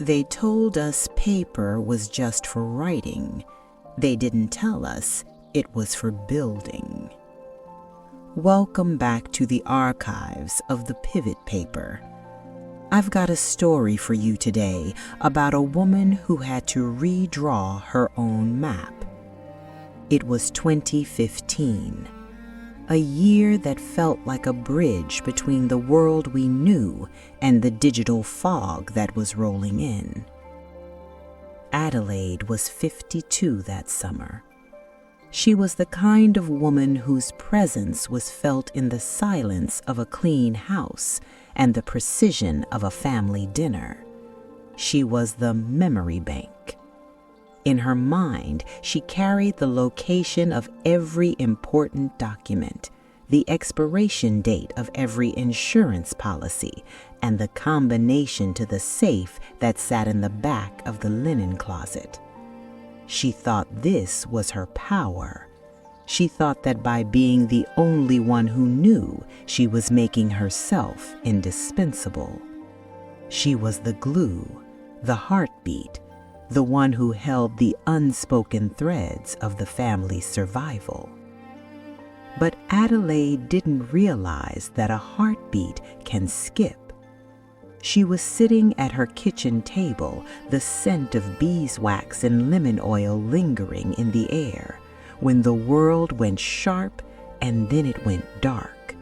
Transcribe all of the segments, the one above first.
They told us paper was just for writing. They didn't tell us it was for building. Welcome back to the archives of the pivot paper. I've got a story for you today about a woman who had to redraw her own map. It was 2015, a year that felt like a bridge between the world we knew and the digital fog that was rolling in. Adelaide was 52 that summer. She was the kind of woman whose presence was felt in the silence of a clean house and the precision of a family dinner. She was the memory bank. In her mind, she carried the location of every important document, the expiration date of every insurance policy, and the combination to the safe that sat in the back of the linen closet. She thought this was her power. She thought that by being the only one who knew, she was making herself indispensable. She was the glue, the heartbeat, the one who held the unspoken threads of the family's survival. But Adelaide didn't realize that a heartbeat can skip. She was sitting at her kitchen table, the scent of beeswax and lemon oil lingering in the air, when the world went sharp and then it went dark.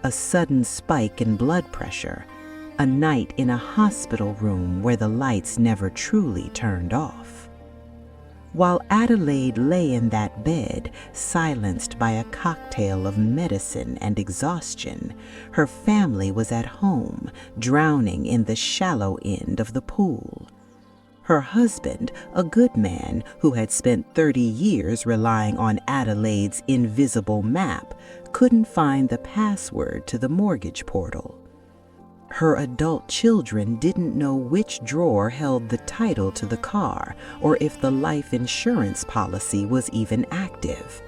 A sudden spike in blood pressure, a night in a hospital room where the lights never truly turned off. While Adelaide lay in that bed, silenced by a cocktail of medicine and exhaustion, her family was at home, drowning in the shallow end of the pool. Her husband, a good man who had spent 30 years relying on Adelaide's invisible map, couldn't find the password to the mortgage portal. Her adult children didn't know which drawer held the title to the car or if the life insurance policy was even active.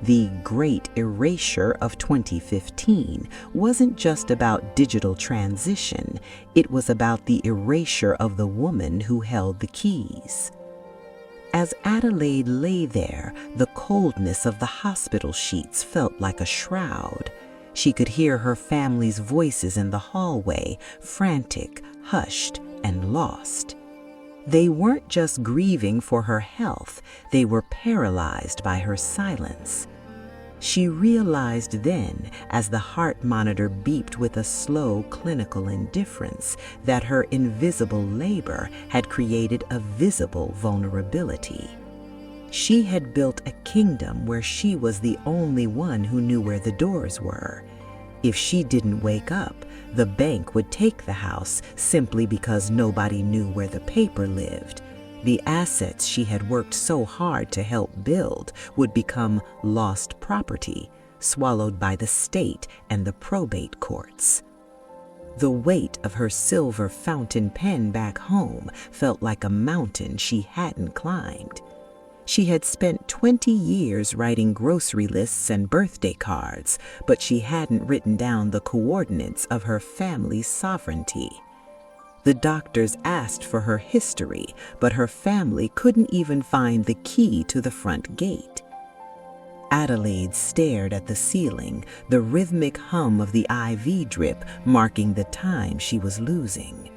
The great erasure of 2015 wasn't just about digital transition, it was about the erasure of the woman who held the keys. As Adelaide lay there, the coldness of the hospital sheets felt like a shroud. She could hear her family's voices in the hallway, frantic, hushed, and lost. They weren't just grieving for her health, they were paralyzed by her silence. She realized then, as the heart monitor beeped with a slow clinical indifference, that her invisible labor had created a visible vulnerability. She had built a kingdom where she was the only one who knew where the doors were. If she didn't wake up, the bank would take the house simply because nobody knew where the paper lived. The assets she had worked so hard to help build would become lost property, swallowed by the state and the probate courts. The weight of her silver fountain pen back home felt like a mountain she hadn't climbed. She had spent 20 years writing grocery lists and birthday cards, but she hadn't written down the coordinates of her family's sovereignty. The doctors asked for her history, but her family couldn't even find the key to the front gate. Adelaide stared at the ceiling, the rhythmic hum of the IV drip marking the time she was losing.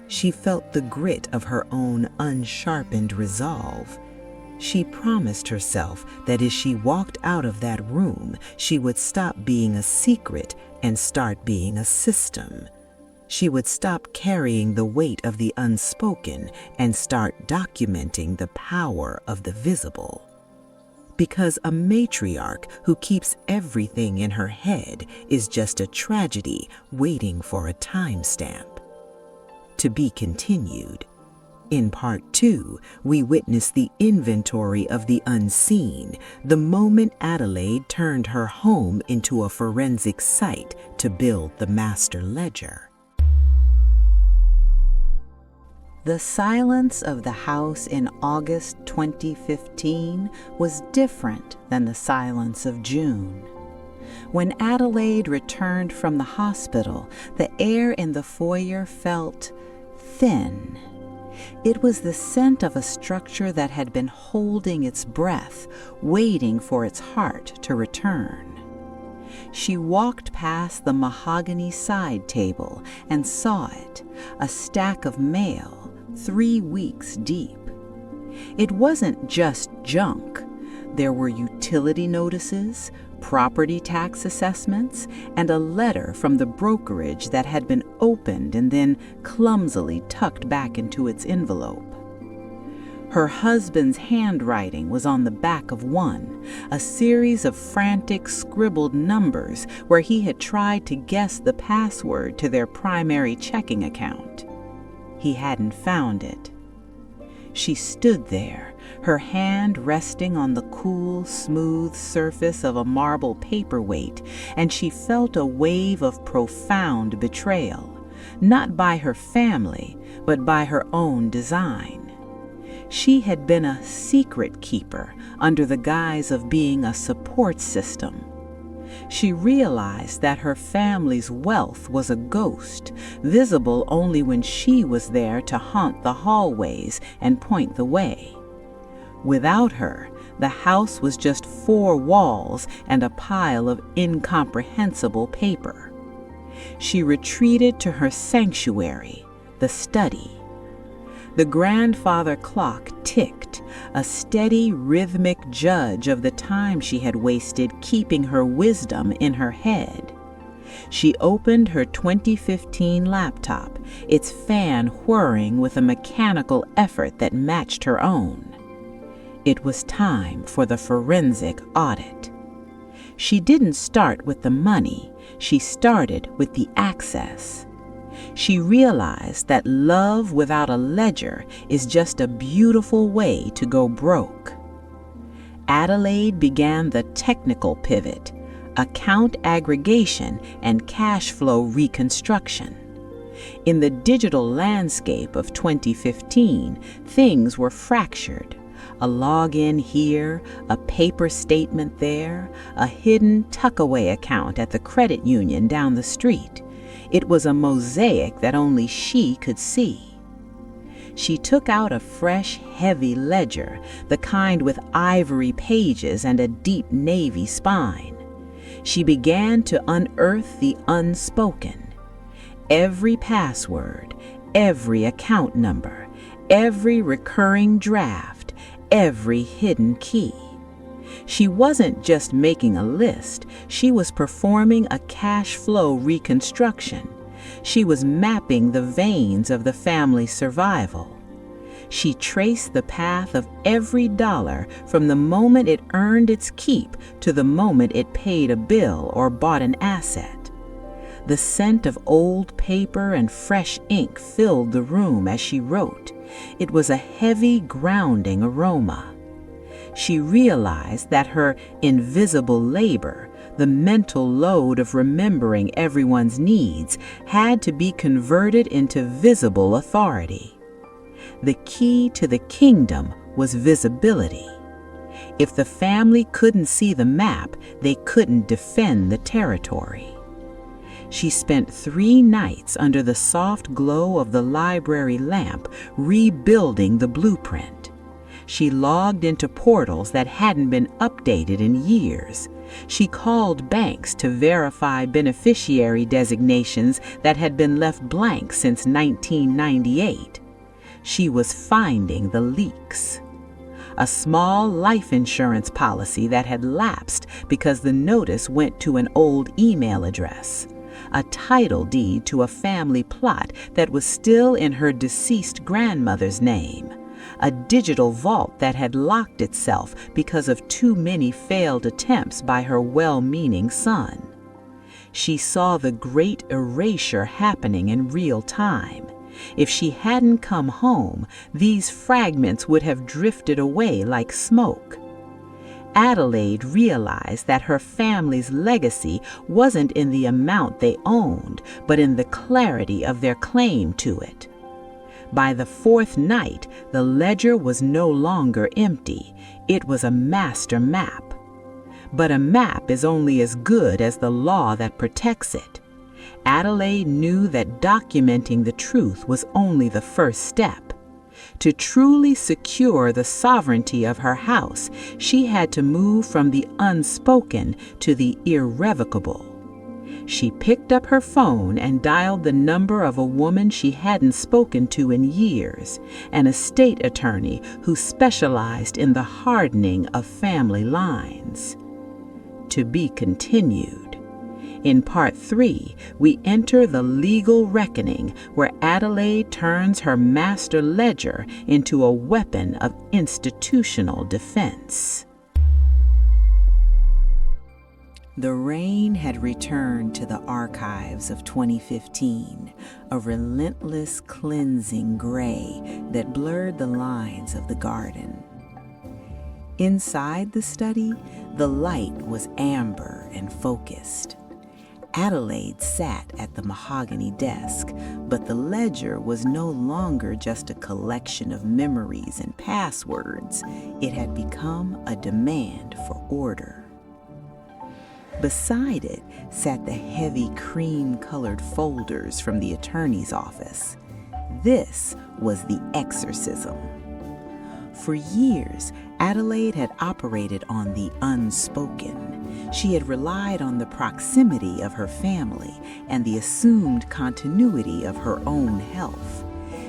She felt the grit of her own unsharpened resolve. She promised herself that as she walked out of that room, she would stop being a secret and start being a system. She would stop carrying the weight of the unspoken and start documenting the power of the visible. Because a matriarch who keeps everything in her head is just a tragedy waiting for a timestamp. To be continued. In Part 2, we witness the inventory of the unseen, the moment Adelaide turned her home into a forensic site to build the master ledger. The silence of the house in August 2015 was different than the silence of June. When Adelaide returned from the hospital, the air in the foyer felt thin It was the scent of a structure that had been holding its breath, waiting for its heart to return. She walked past the mahogany side table and saw it, a stack of mail, 3 weeks deep. It wasn't just junk. There were utility notices, property tax assessments, and a letter from the brokerage that had been opened and then clumsily tucked back into its envelope. Her husband's handwriting was on the back of one, a series of frantic scribbled numbers where he had tried to guess the password to their primary checking account. He hadn't found it. She stood there, her hand resting on the cool, smooth surface of a marble paperweight, and she felt a wave of profound betrayal, not by her family, but by her own design. She had been a secret keeper under the guise of being a support system. She realized that her family's wealth was a ghost, visible only when she was there to haunt the hallways and point the way. Without her, the house was just 4 walls and a pile of incomprehensible paper. She retreated to her sanctuary, the study. The grandfather clock ticked, a steady, rhythmic judge of the time she had wasted keeping her wisdom in her head. She opened her 2015 laptop, its fan whirring with a mechanical effort that matched her own. It was time for the forensic audit. She didn't start with the money, she started with the access. She realized that love without a ledger is just a beautiful way to go broke. Adelaide began the technical pivot, account aggregation and cash flow reconstruction. In the digital landscape of 2015, things were fractured. A login here, a paper statement there, a hidden tuck-away account at the credit union down the street. It was a mosaic that only she could see. She took out a fresh, heavy ledger, the kind with ivory pages and a deep navy spine. She began to unearth the unspoken. Every password, every account number, every recurring draft, every hidden key. She wasn't just making a list, she was performing a cash flow reconstruction. She was mapping the veins of the family's survival. She traced the path of every dollar from the moment it earned its keep to the moment it paid a bill or bought an asset. The scent of old paper and fresh ink filled the room as she wrote. It was a heavy, grounding aroma. She realized that her invisible labor, the mental load of remembering everyone's needs, had to be converted into visible authority. The key to the kingdom was visibility. If the family couldn't see the map, they couldn't defend the territory. She spent 3 nights under the soft glow of the library lamp, rebuilding the blueprint. She logged into portals that hadn't been updated in years. She called banks to verify beneficiary designations that had been left blank since 1998. She was finding the leaks. A small life insurance policy that had lapsed because the notice went to an old email address. A title deed to a family plot that was still in her deceased grandmother's name. A digital vault that had locked itself because of too many failed attempts by her well-meaning son. She saw the great erasure happening in real time. If she hadn't come home, these fragments would have drifted away like smoke. Adelaide realized that her family's legacy wasn't in the amount they owned, but in the clarity of their claim to it. By the 4th night, the ledger was no longer empty. It was a master map. But a map is only as good as the law that protects it. Adelaide knew that documenting the truth was only the first step. To truly secure the sovereignty of her house, she had to move from the unspoken to the irrevocable. She picked up her phone and dialed the number of a woman she hadn't spoken to in years, an estate attorney who specialized in the hardening of family lines. To be continued. In Part 3, we enter the legal reckoning where Adelaide turns her master ledger into a weapon of institutional defense. The rain had returned to the archives of 2015, a relentless cleansing gray that blurred the lines of the garden. Inside the study, the light was amber and focused. Adelaide sat at the mahogany desk, but the ledger was no longer just a collection of memories and passwords. It had become a demand for order. Beside it sat the heavy cream-colored folders from the attorney's office. This was the exorcism. For years, Adelaide had operated on the unspoken. She had relied on the proximity of her family and the assumed continuity of her own health.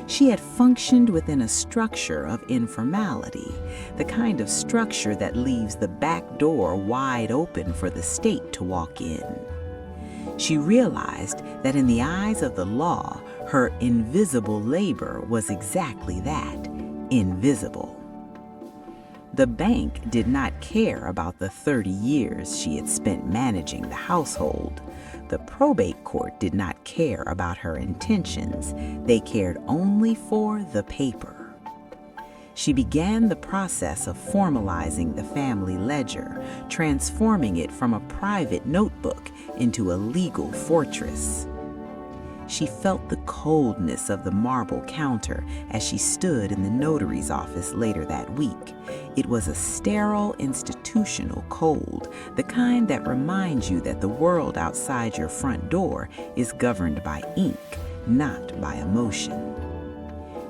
She had functioned within a structure of informality, the kind of structure that leaves the back door wide open for the state to walk in. She realized that in the eyes of the law, her invisible labor was exactly that, invisible. The bank did not care about the 30 years she had spent managing the household. The probate court did not care about her intentions. They cared only for the paper. She began the process of formalizing the family ledger, transforming it from a private notebook into a legal fortress. She felt the coldness of the marble counter as she stood in the notary's office later that week. It was a sterile, institutional cold, the kind that reminds you that the world outside your front door is governed by ink, not by emotion.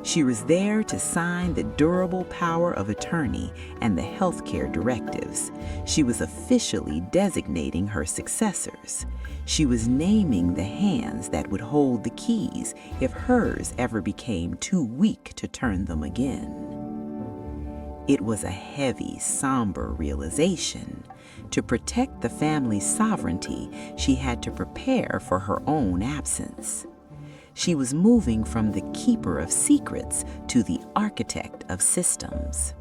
She was there to sign the durable power of attorney and the healthcare directives. She was officially designating her successors. She was naming the hands that would hold the keys if hers ever became too weak to turn them again. It was a heavy, somber realization. To protect the family's sovereignty, she had to prepare for her own absence. She was moving from the keeper of secrets to the architect of systems.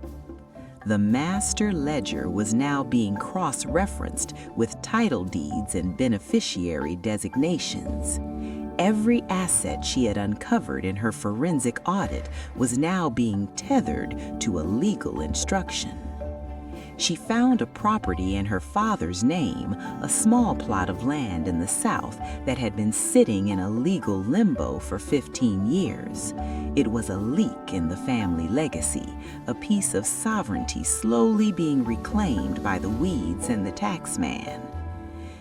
The master ledger was now being cross-referenced with title deeds and beneficiary designations. Every asset she had uncovered in her forensic audit was now being tethered to a legal instruction. She found a property in her father's name, a small plot of land in the South that had been sitting in a legal limbo for 15 years. It was a leak in the family legacy, a piece of sovereignty slowly being reclaimed by the weeds and the tax man.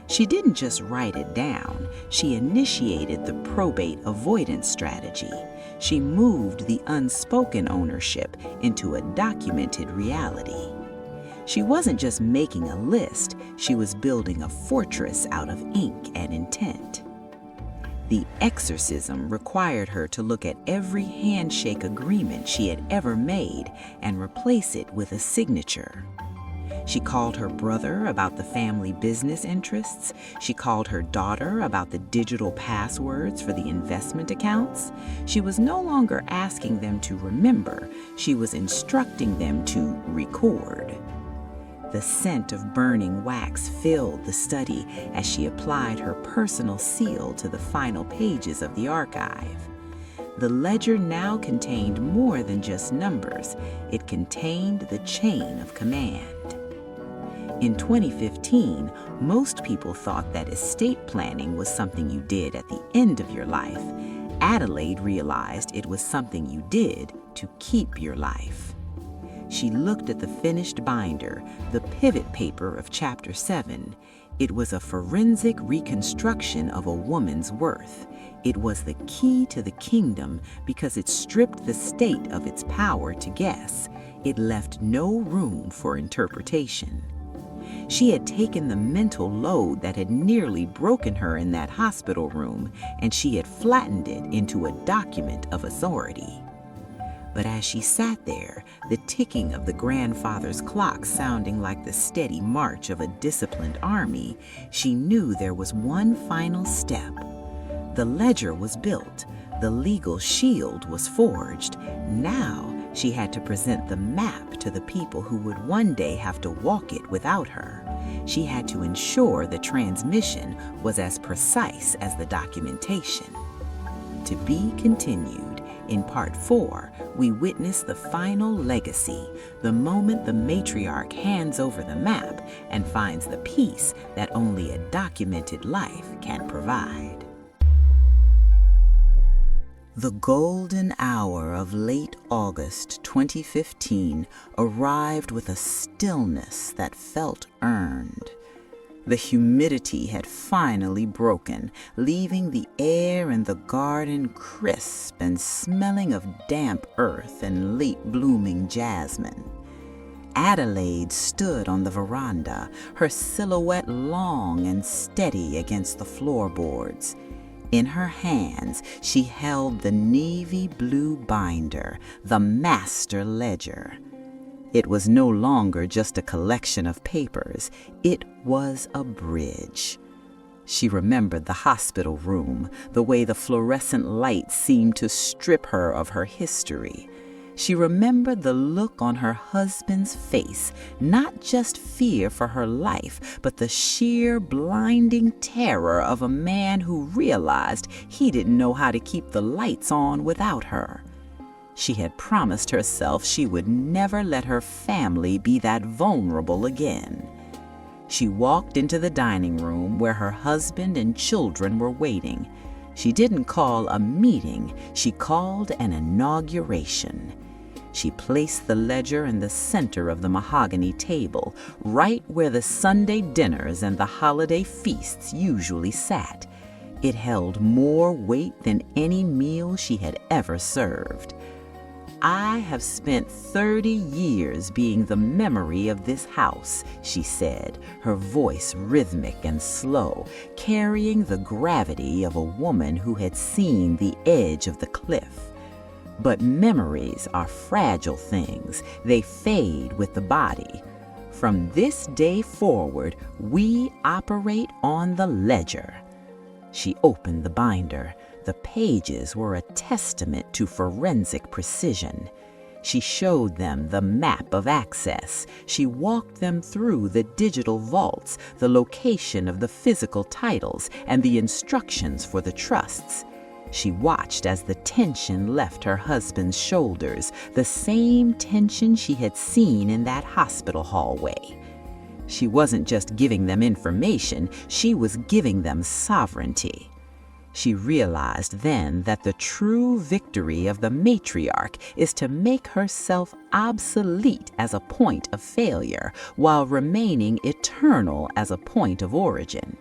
She didn't just write it down, she initiated the probate avoidance strategy. She moved the unspoken ownership into a documented reality. She wasn't just making a list, she was building a fortress out of ink and intent. The exorcism required her to look at every handshake agreement she had ever made and replace it with a signature. She called her brother about the family business interests. She called her daughter about the digital passwords for the investment accounts. She was no longer asking them to remember, she was instructing them to record. The scent of burning wax filled the study as she applied her personal seal to the final pages of the archive. The ledger now contained more than just numbers. It contained the chain of command. In 2015, most people thought that estate planning was something you did at the end of your life. Adelaide realized it was something you did to keep your life. She looked at the finished binder, the pivot paper of Chapter 7. It was a forensic reconstruction of a woman's worth. It was the key to the kingdom because it stripped the state of its power to guess. It left no room for interpretation. She had taken the mental load that had nearly broken her in that hospital room, and she had flattened it into a document of authority. But as she sat there, the ticking of the grandfather's clock sounding like the steady march of a disciplined army, she knew there was one final step. The ledger was built. The legal shield was forged. Now she had to present the map to the people who would one day have to walk it without her. She had to ensure the transmission was as precise as the documentation. To be continued. In Part 4, we witness the final legacy, the moment the matriarch hands over the map and finds the peace that only a documented life can provide. The golden hour of late August 2015 arrived with a stillness that felt earned. The humidity had finally broken, leaving the air in the garden crisp and smelling of damp earth and late-blooming jasmine. Adelaide stood on the veranda, her silhouette long and steady against the floorboards. In her hands, she held the navy blue binder, the master ledger. It was no longer just a collection of papers. It was a bridge. She remembered the hospital room, the way the fluorescent light seemed to strip her of her history. She remembered the look on her husband's face, not just fear for her life, but the sheer, blinding terror of a man who realized he didn't know how to keep the lights on without her. She had promised herself she would never let her family be that vulnerable again. She walked into the dining room where her husband and children were waiting. She didn't call a meeting, she called an inauguration. She placed the ledger in the center of the mahogany table, right where the Sunday dinners and the holiday feasts usually sat. It held more weight than any meal she had ever served. I have spent 30 years being the memory of this house, she said, her voice rhythmic and slow, carrying the gravity of a woman who had seen the edge of the cliff. But memories are fragile things. They fade with the body. From this day forward, we operate on the ledger. She opened the binder. The pages were a testament to forensic precision. She showed them the map of access. She walked them through the digital vaults, the location of the physical titles, and the instructions for the trusts. She watched as the tension left her husband's shoulders, the same tension she had seen in that hospital hallway. She wasn't just giving them information, she was giving them sovereignty. She realized then that the true victory of the matriarch is to make herself obsolete as a point of failure, while remaining eternal as a point of origin.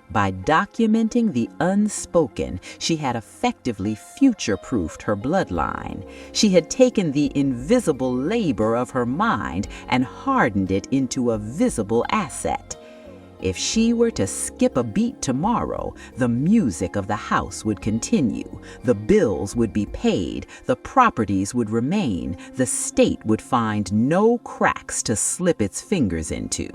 By documenting the unspoken, she had effectively future-proofed her bloodline. She had taken the invisible labor of her mind and hardened it into a visible asset. If she were to skip a beat tomorrow, the music of the house would continue, the bills would be paid, the properties would remain, the state would find no cracks to slip its fingers into.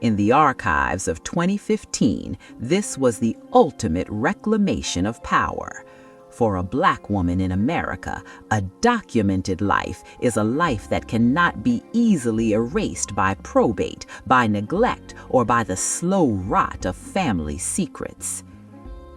In the archives of 2015, this was the ultimate reclamation of power. For a Black woman in America, a documented life is a life that cannot be easily erased by probate, by neglect, or by the slow rot of family secrets.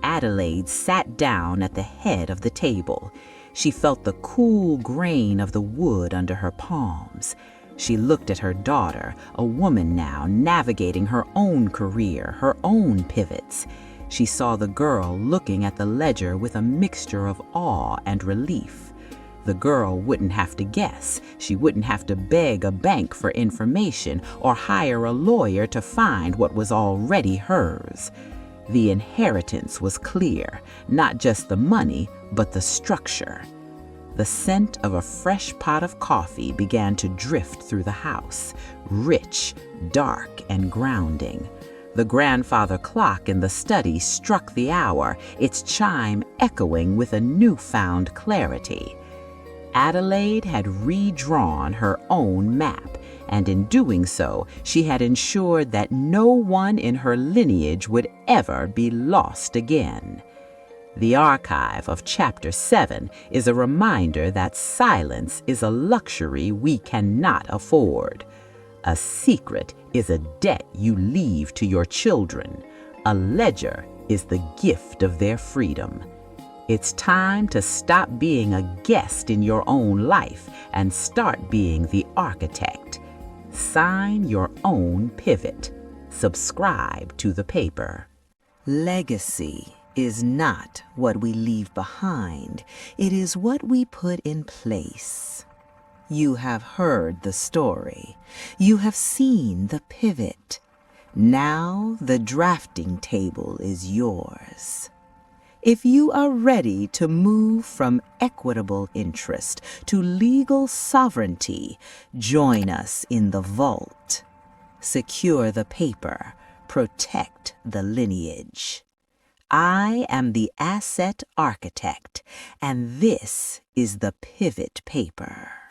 Adelaide sat down at the head of the table. She felt the cool grain of the wood under her palms. She looked at her daughter, a woman now navigating her own career, her own pivots. She saw the girl looking at the ledger with a mixture of awe and relief. The girl wouldn't have to guess. She wouldn't have to beg a bank for information or hire a lawyer to find what was already hers. The inheritance was clear, not just the money, but the structure. The scent of a fresh pot of coffee began to drift through the house, rich, dark, and grounding. The grandfather clock in the study struck the hour, its chime echoing with a newfound clarity. Adelaide had redrawn her own map, and in doing so, she had ensured that no one in her lineage would ever be lost again. The archive of Chapter 7 is a reminder that silence is a luxury we cannot afford. A secret is a debt you leave to your children. A ledger is the gift of their freedom. It's time to stop being a guest in your own life and start being the architect. Sign your own pivot. Subscribe to the paper. Legacy is not what we leave behind. It is what we put in place. You have heard the story. You have seen the pivot. Now the drafting table is yours. If you are ready to move from equitable interest to legal sovereignty, join us in the vault. Secure the paper. Protect the lineage. I am the asset architect, and this is the pivot paper.